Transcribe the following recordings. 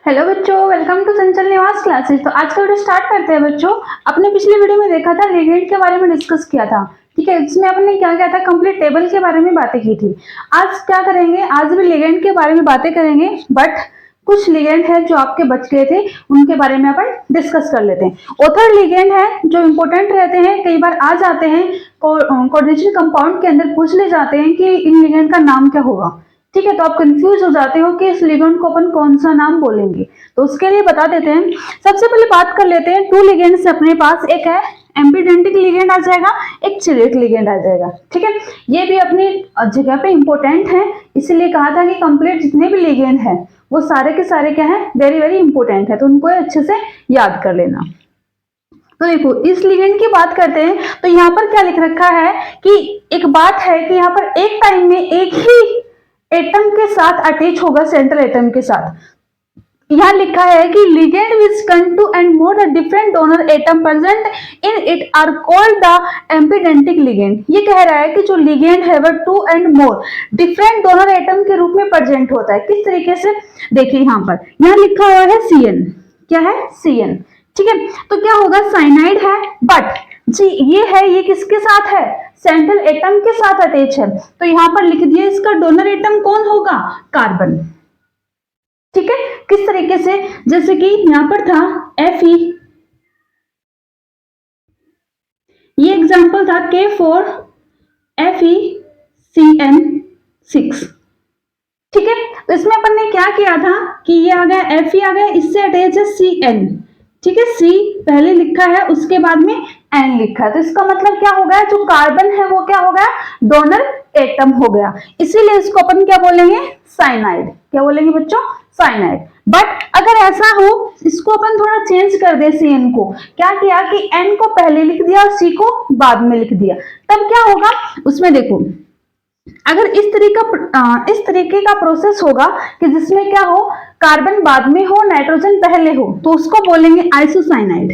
Hello बच्चों, welcome to चंचल निवास classes. तो आज का वीडियो स्टार्ट करते हैं बच्चों। अपने पिछले वीडियो में देखा था, लिगेंड के बारे में डिस्कस किया था। ठीक है, इसमें अपने क्या किया था, कंप्लीट टेबल के बारे में बातें की थी। आज क्या करेंगे, आज भी लिगेंड के बारे में बातें करेंगे, बट कुछ लिगेंड है जो आपके बच गए थे, उनके बारे में अपन डिस्कस कर लेते हैं। ऑथर लिगेंड है जो इंपॉर्टेंट रहते हैं, कई बार आ जाते हैं कोऑर्डिनेशन कंपाउंड के अंदर, पूछ ले जाते हैं कि इन लिगेंड का नाम क्या होगा। ठीक है, तो आप कंफ्यूज हो जाते हो कि इस लिगेंड को अपन कौन सा नाम बोलेंगे, तो उसके लिए बता देते हैं। सबसे पहले बात कर लेते हैं टू लिगेंड्स अपने पास, एक है एम्पीडेंटिक लिगेंड आ जाएगा, एक चिलेट लिगेंड आ जाएगा। ठीक है, ये भी अपनी जगह पे इंपॉर्टेंट है, इसीलिए कहा था कि कंप्लीट जितने भी लिगेंड है वो सारे के सारे क्या है, वेरी वेरी इंपॉर्टेंट है, तो उनको अच्छे से याद कर लेना। तो देखो, इस लिगेंड की बात करते हैं तो यहाँ पर क्या लिख रखा है कि एक बात है कि यहाँ पर एक टाइम में एक ही एटम के साथ अटैच होगा, सेंट्रल एटम के साथ। यहां लिखा है कि ligand which can two and more different donor atom present in it are called the ambidentate ligand. ये कह रहा है कि जो लिगेंड है वह two and more different donor atom के रूप में प्रेजेंट होता है। किस तरीके से, देखिए यहाँ लिखा हुआ है CN। क्या है? CN। ठीक है, तो क्या होगा, साइनाइड है, बट जी ये है, ये किसके साथ है, सेंट्रल एटम के साथ अटैच है, तो यहां पर लिख दिया इसका डोनर एटम कौन होगा, कार्बन। ठीक है, किस तरीके से, जैसे कि यहां पर था Fe, ये एग्जांपल था K4FeCN6। ठीक है, तो इसमें अपन ने क्या किया था कि ये आ गया Fe आ गया, इससे अटैच है CN। ठीक है, C पहले लिखा है, उसके बाद में N लिखा है, तो इसका मतलब क्या हो गया, जो कार्बन है वो क्या हो गया, डोनर एटम हो गया, इसीलिए इसको अपन क्या बोलेंगे, साइनाइड। क्या बोलेंगे बच्चों, साइनाइड। बट अगर ऐसा हो, इसको अपन थोड़ा चेंज कर दे, CN को क्या किया कि N को पहले लिख दिया और C को बाद में लिख दिया, तब क्या होगा, उसमें देखो अगर इस तरीके का प्रोसेस होगा कि जिसमें क्या हो, कार्बन बाद में हो, नाइट्रोजन पहले हो, तो उसको बोलेंगे आइसोसाइनाइड।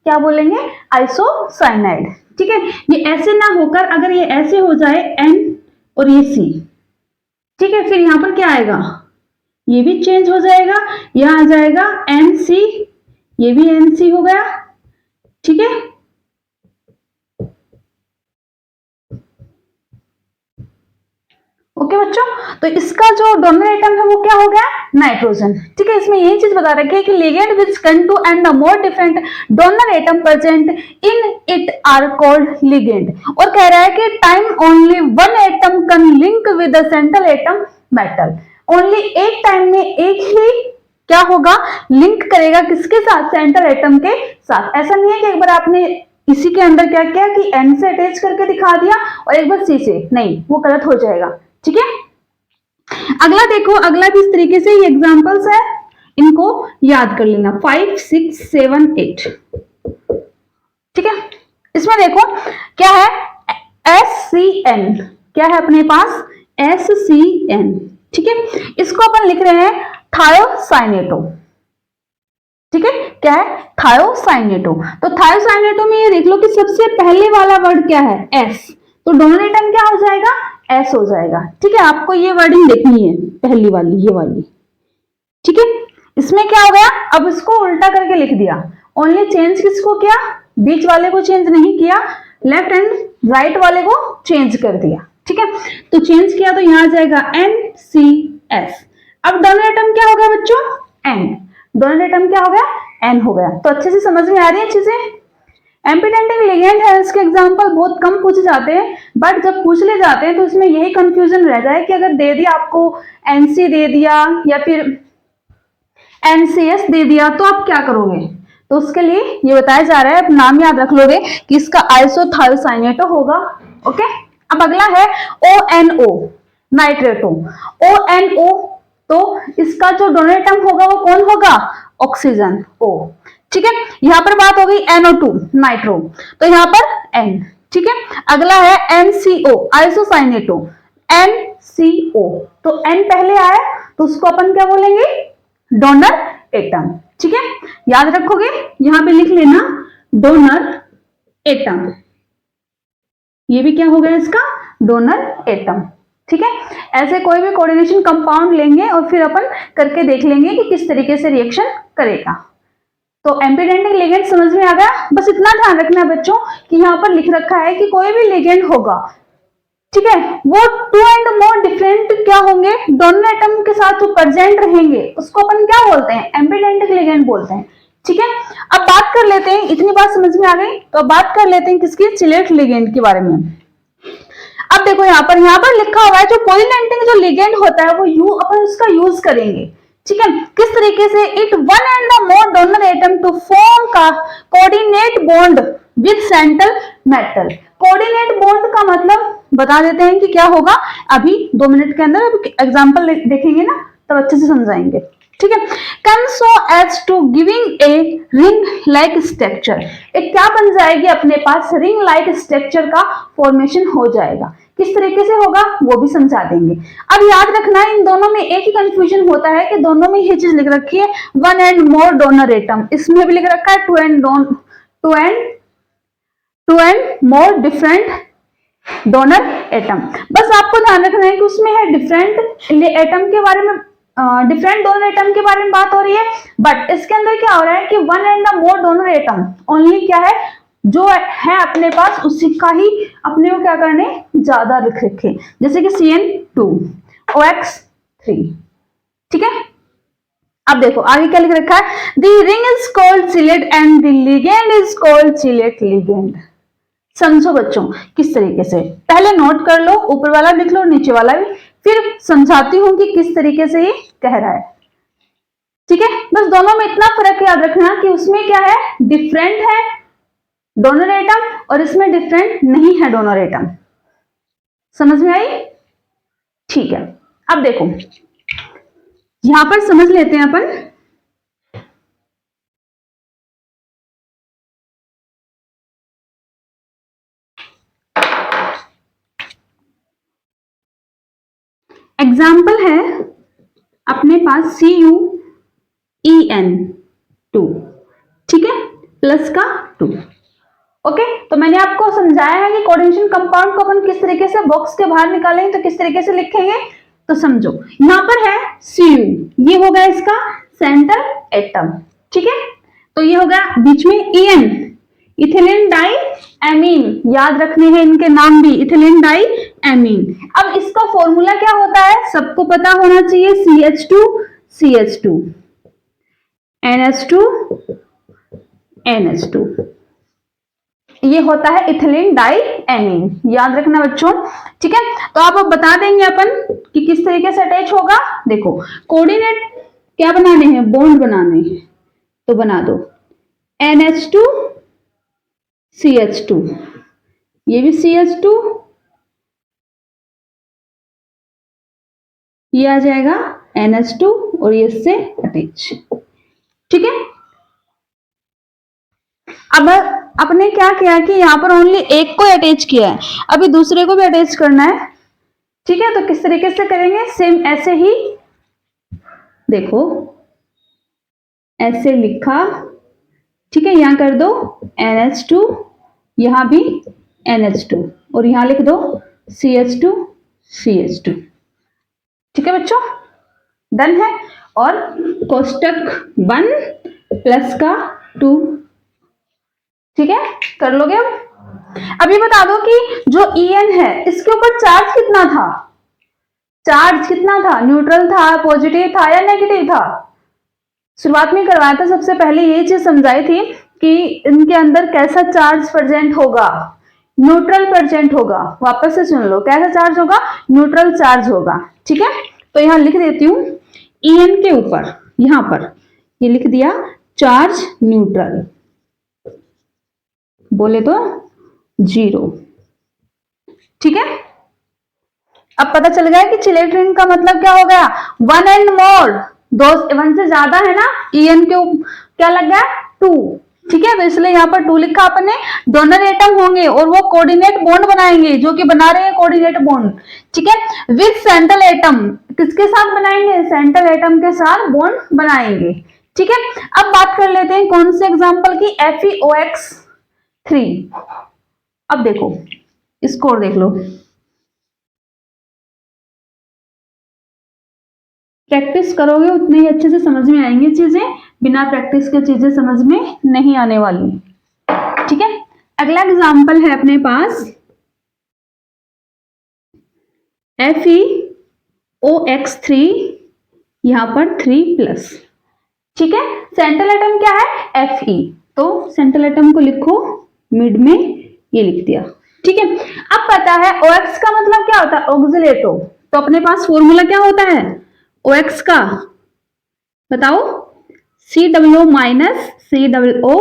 क्या बोलेंगे, आइसोसाइनाइड। ठीक है, ये ऐसे ना होकर अगर ये ऐसे हो जाए N और ये C, ठीक है, फिर यहां पर क्या आएगा, ये भी चेंज हो जाएगा, यहां आ जाएगा NC, ये भी NC हो गया। ठीक है, ओके बच्चों, तो इसका जो डोनर एटम है वो क्या हो गया, नाइट्रोजन। ठीक है, इसमें यही चीज बता रखी है कि ligand which can two and the more different donor atom present in it are called ligand. और कह रहा है कि time only one atom can link with the central atom metal. Only एक टाइम में एक ही क्या होगा, लिंक करेगा किसके साथ, सेंट्रल एटम के साथ। ऐसा नहीं है कि एक बार आपने इसी के अंदर क्या किया कि N से अटैच करके दिखा दिया और एक बार C से, नहीं, वो गलत हो जाएगा। ठीक है, अगला देखो, अगला भी इस तरीके से ये एग्जांपल्स है, इनको याद कर लेना, 5 6 7 8। ठीक है, इसमें देखो क्या है, SCN। क्या है अपने पास, SCN। ठीक है, इसको अपन लिख रहे हैं थायोसाइनेटो। ठीक है, क्या है, थायोसाइनेटो। तो थायोसाइनेटो में ये देख लो कि सबसे पहले वाला वर्ड क्या है, S, तो डोनर एटम क्या हो जाएगा, S हो जाएगा। ठीक है, आपको ये वर्डिंग देखनी है, पहली वाली, ये वाली। ठीक है, इसमें क्या हो गया, अब इसको उल्टा करके लिख दिया, ओनली चेंज किसको किया, बीच वाले को चेंज नहीं किया, लेफ्ट एंड राइट वाले को चेंज कर दिया। ठीक है, तो चेंज किया तो यहां आ जाएगा NCS। अब डोनर एटम क्या हो गया बच्चों, N। डोनर एटम क्या हो गया, N हो गया। तो अच्छे से समझ में आ रही है चीजें। एम्पीडेंटिक लिगेंड है, इसके एग्जांपल बहुत कम पूछे जाते हैं, बट जब पूछ ले जाते हैं तो इसमें यही कंफ्यूजन रह जाए कि अगर दे दिया आपको NC दे दिया या फिर NCS दे दिया तो आप क्या करोगे, तो उसके लिए ये बताया जा रहा है, आप नाम याद रख लोगे कि इसका आइसोथायोसाइनेटो होगा। ओके, अब अगला है ONO, नाइट्रेटो। ONO, तो इसका जो डोनर एटम होगा वो कौन होगा, ऑक्सीजन, O। ठीक है, यहां पर बात हो गई NO2, नाइट्रो, तो यहां पर N। ठीक है, अगला है NCO, आइसोसाइनेटो, NCO, तो N पहले आया तो उसको अपन क्या बोलेंगे, डोनर एटम। ठीक है, याद रखोगे, यहां पे लिख लेना डोनर एटम, ये भी क्या हो गया इसका, डोनर एटम। ठीक है, ऐसे कोई भी कोऑर्डिनेशन कंपाउंड लेंगे और फिर अपन करके देख लेंगे कि किस तरीके से रिएक्शन करेगा। तो एम्पीडेंटिक लिगेंड समझ में आ गया। बस इतना ध्यान रखना है बच्चों कि यहाँ पर लिख रखा है कि कोई भी लिगेंड होगा, ठीक है, वो टू एंड मोर डिफरेंट क्या होंगे, दोनों एटम के साथ जो प्रेजेंट रहेंगे उसको अपन क्या बोलते हैं, एम्पीडेंटिक लिगेंड बोलते हैं। ठीक है, अब बात कर लेते हैं, इतनी बात समझ में आ गई तो अब बात कर लेते हैं किसकी, चिलेट लिगेंड के बारे में। अब देखो यहाँ पर लिखा हुआ है जो कोइलेंटिंग जो लिगेंड होता है वो अपन उसका यूज करेंगे। ठीक है, किस तरीके से, it one and the more donor atom to form का coordinate bond with central metal. Coordinate bond का मतलब बता देते हैं कि क्या होगा, अभी 2 मिनट के अंदर एग्जांपल देखेंगे ना तब अच्छे से समझाएंगे। ठीक है, come so as to giving a ring like structure, एक क्या बन जाएगी अपने पास, रिंग लाइक स्ट्रक्चर का फॉर्मेशन हो जाएगा। किस तरीके से होगा वो भी समझा देंगे। अब याद रखना इन दोनों में एक ही कंफ्यूजन होता है कि दोनों में ये चीज लिख रखी है one and more donor atom, इसमें भी लिख रखा है two and more different donor atom. बस आपको ध्यान रखना है कि उसमें है डिफरेंट एटम के बारे में, डिफरेंट डोनर एटम के बारे में बात हो रही है, बट इसके अंदर क्या हो रहा है कि one and the more donor atom only क्या है, जो है अपने पास उसी का ही अपने को क्या करने ज्यादा लिख रखे, जैसे कि CN2 OX3। ठीक है, अब देखो आगे क्या लिख रखा है, the ring is called chelate and the ligand is called chelate ligand. समझो बच्चों किस तरीके से, पहले नोट कर लो, ऊपर वाला लिख लो नीचे वाला भी, फिर समझाती हूं कि किस तरीके से ये कह रहा है। ठीक है, बस दोनों में इतना फर्क याद रखना कि उसमें क्या है, डिफरेंट है डोनर एटम और इसमें डिफरेंट नहीं है डोनर एटम। समझ में आई? ठीक है, अब देखो यहां पर समझ लेते हैं अपन, एग्जाम्पल है अपने पास CuEN2, ठीक है, प्लस का 2। ओके, तो मैंने आपको समझाया है कि कोऑर्डिनेशन कंपाउंड को अपन किस तरीके से बॉक्स के बाहर निकालेंगे तो किस तरीके से लिखेंगे। तो समझो यहां पर है Cu, ये हो गया इसका सेंट्रल एटम। ठीक है, तो ये हो गया बीच में En, इथिलीन डाई एमीन, याद रखने हैं इनके नाम भी, इथिलीन डाई एमीन। अब इसका फॉर्मूला क्या होता है सबको पता होना चाहिए, CH2 NH2 NH2, ये होता है इथिलीन डाई एमीन, याद रखना बच्चों। ठीक है, तो आप अब बता देंगे अपन कि किस तरीके से अटैच होगा। देखो कोऑर्डिनेट क्या बनाने हैं, बॉन्ड बनाने हैं, तो बना दो NH2 CH2, ये भी CH2, ये आ जाएगा NH2 और ये इससे अटैच। ठीक है, अब अपने क्या किया कि यहाँ पर ओनली एक को अटैच किया है, अभी दूसरे को भी अटैच करना है। ठीक है, तो किस तरीके से करेंगे, सेम ऐसे ही, देखो ऐसे लिखा, ठीक है, यहां कर दो NH2, यहां भी NH2 और यहां लिख दो CH2 CH2। ठीक है बच्चों, डन है, और कोष्टक 1 प्लस का 2। ठीक है, कर लोगे। अब ये बता दो कि जो En है इसके ऊपर चार्ज कितना था, चार्ज कितना था, न्यूट्रल था, पॉजिटिव था या नेगेटिव था। शुरुआत में करवाया था, सबसे पहले ये चीज समझाई थी कि इनके अंदर कैसा चार्ज प्रेजेंट होगा, न्यूट्रल प्रेजेंट होगा। वापस से सुन लो, कैसा चार्ज होगा, न्यूट्रल चार्ज होगा। ठीक है, तो यहां लिख देती हूं En के ऊपर, यहां पर ये लिख दिया चार्ज न्यूट्रल, बोले तो 0। ठीक है, अब पता चल गया कि चिलेट रिंग का मतलब क्या हो गया, वन एंड मोर, दो, वन से ज्यादा है ना, En के क्या लग गया 2। ठीक है, तो इसलिए यहाँ पर 2 लिखा अपने, डोनर एटम होंगे और वो कोऑर्डिनेट बॉन्ड बनाएंगे, जो कि बना रहे हैं कोऑर्डिनेट बॉन्ड। ठीक है, विद सेंट्रल एटम, किसके साथ बनाएंगे, सेंट्रल एटम के साथ बॉन्ड बनाएंगे। ठीक है, अब बात कर लेते हैं कौन से एग्जाम्पल की, FeOX3। अब देखो स्कोर देख लो, प्रैक्टिस करोगे उतने ही अच्छे से समझ में आएंगी चीजें, बिना प्रैक्टिस के चीजें समझ में नहीं आने वाली। ठीक है, अगला एग्जाम्पल है अपने पास FeOX3, यहां पर 3+। ठीक है, सेंट्रल एटम क्या है Fe, तो सेंट्रल एटम को लिखो मिड में, ये लिख दिया। ठीक है, अब पता है OX का मतलब क्या होता है ऑक्सिलेटो, तो अपने पास फॉर्मूला क्या होता है OX का, बताओ COO माइनस COO।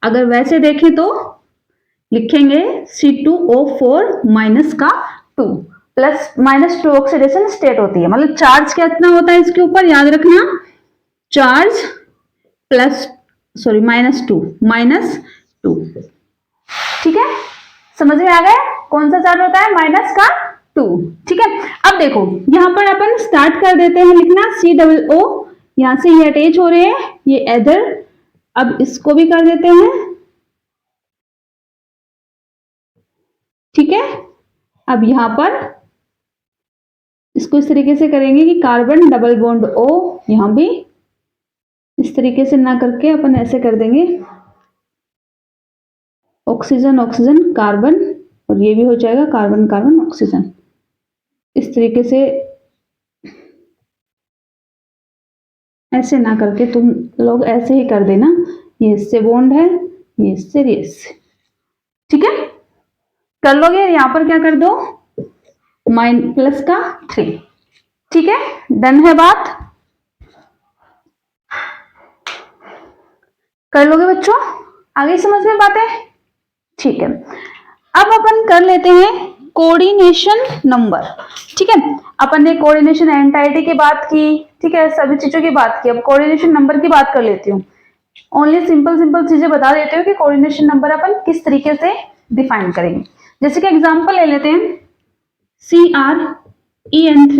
अगर वैसे देखें तो लिखेंगे C2O4 माइनस का 2 प्लस -2 ऑक्सीडेशन स्टेट होती है, मतलब चार्ज कितना होता है इसके ऊपर, याद रखना चार्ज -2। ठीक है, समझ में आ गया कौन सा चार्ज होता है -2। ठीक है, अब देखो यहां पर अपन स्टार्ट कर देते हैं लिखना COO, यहां से ये अटैच हो रहे हैं, ये इधर, अब इसको भी कर देते हैं। ठीक है, अब यहां पर इसको इस तरीके से करेंगे कि कार्बन डबल बॉन्ड O, यहां भी इस तरीके से ना करके अपन ऐसे कर देंगे ऑक्सीजन ऑक्सीजन कार्बन, और ये भी हो जाएगा कार्बन कार्बन ऑक्सीजन। इस तरीके से ऐसे ना करके तुम लोग ऐसे ही कर देना, ये इससे बॉन्ड है, ये इससे ये इससे। ठीक है, कर लोगे, यहां पर क्या कर दो +3। ठीक है, डन है बात, कर लोगे बच्चों, आगे समझ में बात है। ठीक है, अब अपन कर लेते हैं कोऑर्डिनेशन नंबर। ठीक है, अपन ने कोऑर्डिनेशन एंटाइटी की बात की, ठीक है, सभी चीजों की बात की, अब कोऑर्डिनेशन नंबर की बात कर लेती हूँ। ओनली सिंपल चीजें बता देती हूँ कि कोऑर्डिनेशन नंबर अपन किस तरीके से डिफाइन करेंगे। जैसे कि एग्जांपल ले लेते हैं CREN3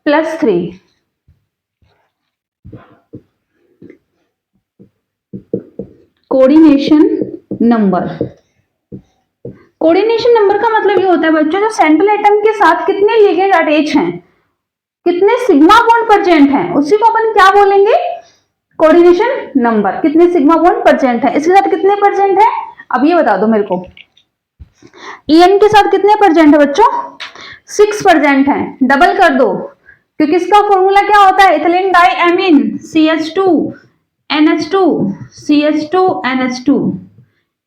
+3, coordination number. Coordination number का मतलब ये होता है बच्चों, जो सेंट्रल एटम के साथ कितने लिगेंड अटैच हैं, कितने सिग्मा बॉन्ड प्रेजेंट हैं, उसी को अपन क्या बोलेंगे कोऑर्डिनेशन नंबर। कितने सिग्मा बॉन्ड प्रेजेंट है, इसके साथ कितने प्रेजेंट है, अब ये बता दो मेरे को। EN के साथ कितने प्रेजेंट है बच्चों, 6 प्रेजेंट है, डबल कर दो, क्योंकि इसका फॉर्मूला क्या होता है इथिलीन डाइएमीन CH2NH2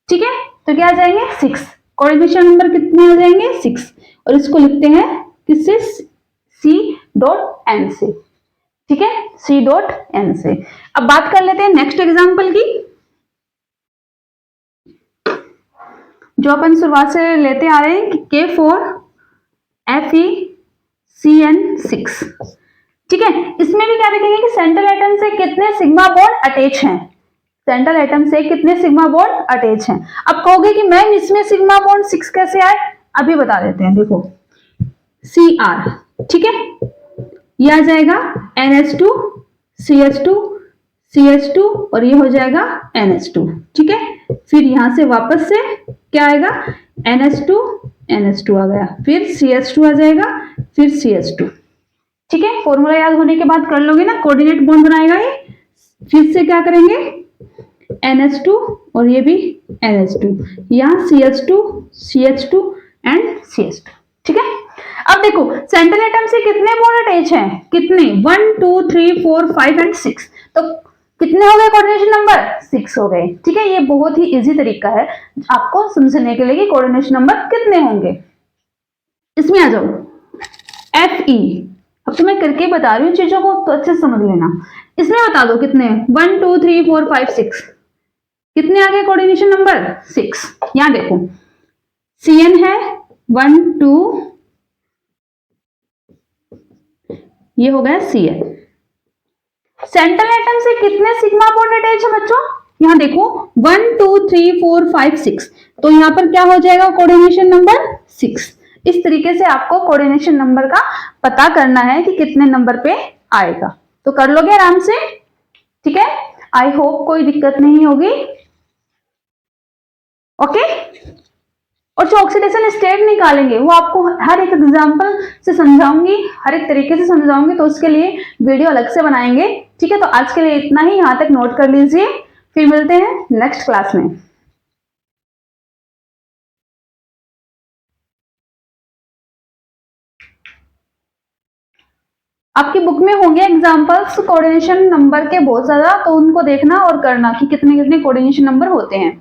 ठीक है, तो क्या आ जाएंगे 6, कोऑर्डिनेशन नंबर कितने आ जाएंगे 6, और इसको लिखते हैं किससे C.N से। ठीक है, C.N से। अब बात कर लेते हैं नेक्स्ट एग्जांपल की, जो अपन शुरुआत से लेते आ रहे हैं K4FeCN6। ठीक है, इसमें भी क्या देखेंगे कि सेंट्रल एटम से कितने सिग्मा बॉन्ड अटैच हैं, सेंट्रल एटम से कितने सिग्मा बॉन्ड अटैच हैं। अब कहोगे कि मैम इसमें सिग्मा बॉन्ड 6 कैसे आए, अभी बता देते हैं। देखो Cr, ठीक है, यह आ जाएगा NH2 CH2 और ये हो जाएगा NH2। ठीक है, फिर यहां से वापस से क्या आएगा NH2 आ गया, फिर CH2 आ जाएगा, फिर CH2। ठीक है, फॉर्मूला याद होने के बाद कर लोगे ना, कोऑर्डिनेट बॉन्ड बनाएगा ये, फिर से क्या करेंगे NH2 और ये भी NH2, यहाँ CH2 एंड CH2। ठीक है, अब देखो सेंट्रल एटम से कितने बॉन्ड अटैच हैं, कितने 1 2 3 4 5 एंड 6, तो कितने हो गए कोऑर्डिनेशन नंबर 6 हो गए। ठीक है, ये बहुत ही इजी तरीका है आपको समझने के लिए कि कोऑर्डिनेशन नंबर कितने होंगे। इसमें आ जाओ Fe, अब तो मैं करके बता रही हूँ चीजों को, तो अच्छे से समझ लेना। इसमें बता दो कितने 1 2 3 4 5 6, कितने आ गए कोऑर्डिनेशन नंबर 6। यहां देखो Cn है 1 2, ये हो गया Cn। सेंट्रल एटम से कितने सिग्मा बॉन्ड अटैच है बच्चों, यहां देखो 1 2 3 4 5 6, तो यहां पर क्या हो जाएगा कोऑर्डिनेशन नंबर 6। इस तरीके से आपको कोऑर्डिनेशन नंबर का पता करना है कि कितने नंबर पे आएगा, तो कर लोगे आराम से। ठीक है, आई होप कोई दिक्कत नहीं होगी। ओके, और जो ऑक्सीडेशन स्टेट निकालेंगे वो आपको हर एक एग्जांपल से समझाऊंगी, हर एक तरीके से समझाऊंगी, तो उसके लिए वीडियो अलग से बनाएंगे। ठीक है, तो आज के लिए इतना ही, यहाँ तक नोट कर लीजिए, फिर मिलते हैं नेक्स्ट क्लास में। आपकी बुक में होंगे एग्जांपल्स कोऑर्डिनेशन नंबर के बहुत ज्यादा, तो उनको देखना और करना कि कितने कितने कोऑर्डिनेशन नंबर होते हैं।